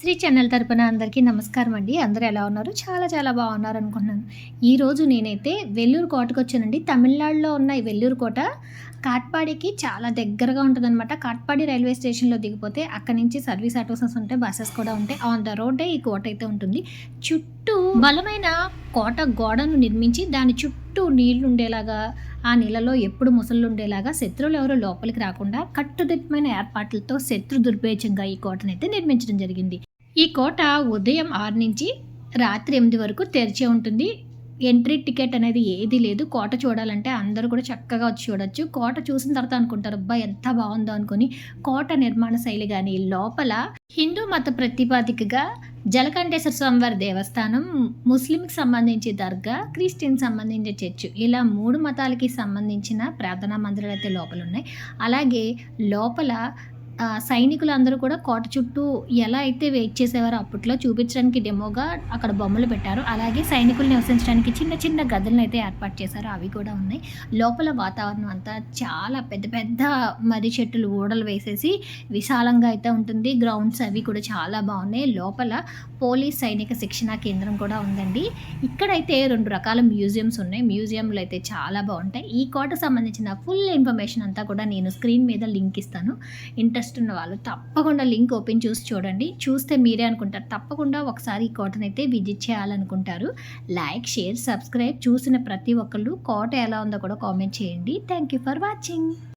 Shri channel తరపున అందరికీ నమస్కారం అండి. అందరూ ఎలా ఉన్నారు? చాలా చాలా బాగున్నారు అనుకుంటున్నాను. ఈరోజు నేనైతే వెల్లూరు కోటకొచ్చానండి. తమిళనాడులో ఉన్న ఈ వెల్లూరు కోట కాట్పాడికి చాలా దగ్గరగా ఉంటుందనమాట. కాట్పాడి రైల్వే స్టేషన్‌లో దిగిపోతే అక్కడి నుంచి సర్వీస్ ఆటోసెస్ ఉంటాయి, బసెస్ కూడా ఉంటాయి. ఆన్ ద రోడ్డే ఈ కోట అయితే ఉంటుంది. చుట్టూ బలమైన కోట గోడను నిర్మించి దాని చుట్టూ నీళ్లుండేలాగా, ఆ నీళ్ళలో ఎప్పుడు ముసలుండేలాగా శత్రువులు ఎవరు లోపలికి రాకుండా కట్టుదిట్టమైన ఏర్పాట్లతో శత్రు దుర్భేద్యంగా ఈ కోటనైతే నిర్మించడం జరిగింది. ఈ కోట ఉదయం 6 నుంచి రాత్రి 8 వరకు తెరిచే ఉంటుంది. ఎంట్రీ టికెట్ అనేది ఏదీ లేదు. కోట చూడాలంటే అందరూ కూడా చక్కగా వచ్చి చూడొచ్చు. కోట చూసిన తర్వాత అనుకుంటారు, అబ్బా! ఎంత బావుందో అనుకోని. కోట నిర్మాణ శైలి గాని, లోపల హిందూ మత ప్రతిపాదికగా జలకంఠేశ్వర స్వామివారి దేవస్థానం, ముస్లింకి సంబంధించి దర్గా, క్రిస్టియన్‌కి సంబంధించి చర్చ్, ఇలా 3 మతాలకి సంబంధించిన ప్రార్థనా మందిరాలైతే లోపలున్నాయి. అలాగే లోపల సైనికులందరూ కూడా కోట చుట్టూ ఎలా అయితే వెయిట్ చేసేవారో అప్పట్లో చూపించడానికి డెమోగా అక్కడ బొమ్మలు పెట్టారు. అలాగే సైనికులు నివసించడానికి చిన్న చిన్న గదులనైతే ఏర్పాటు చేశారు. అవి కూడా ఉన్నాయి. లోపల వాతావరణం అంతా చాలా పెద్ద పెద్ద మర్రి చెట్టులు ఊడలు వేసేసి విశాలంగా అయితే ఉంటుంది. గ్రౌండ్స్ అవి కూడా చాలా బాగున్నాయి. లోపల పోలీస్ సైనిక శిక్షణా కేంద్రం కూడా ఉందండి. ఇక్కడైతే 2 రకాల మ్యూజియంస్ ఉన్నాయి. మ్యూజియంలు అయితే చాలా బాగుంటాయి. ఈ కోటకు సంబంధించిన ఫుల్ ఇన్ఫర్మేషన్ అంతా కూడా నేను స్క్రీన్ మీద లింక్ ఇస్తాను. ఇంట్రెస్ట్ ఉన్న వాళ్ళు తప్పకుండా లింక్ ఓపెన్ చూసి చూడండి. చూస్తే మీరే అనుకుంటారు, తప్పకుండా ఒకసారి ఈ కోటనైతే విజిట్ చేయాలనుకుంటారు. Like, share, subscribe. చూసిన ప్రతి ఒక్కళ్ళు కోట ఎలా ఉందో కూడా కామెంట్ చేయండి. Thank you for watching.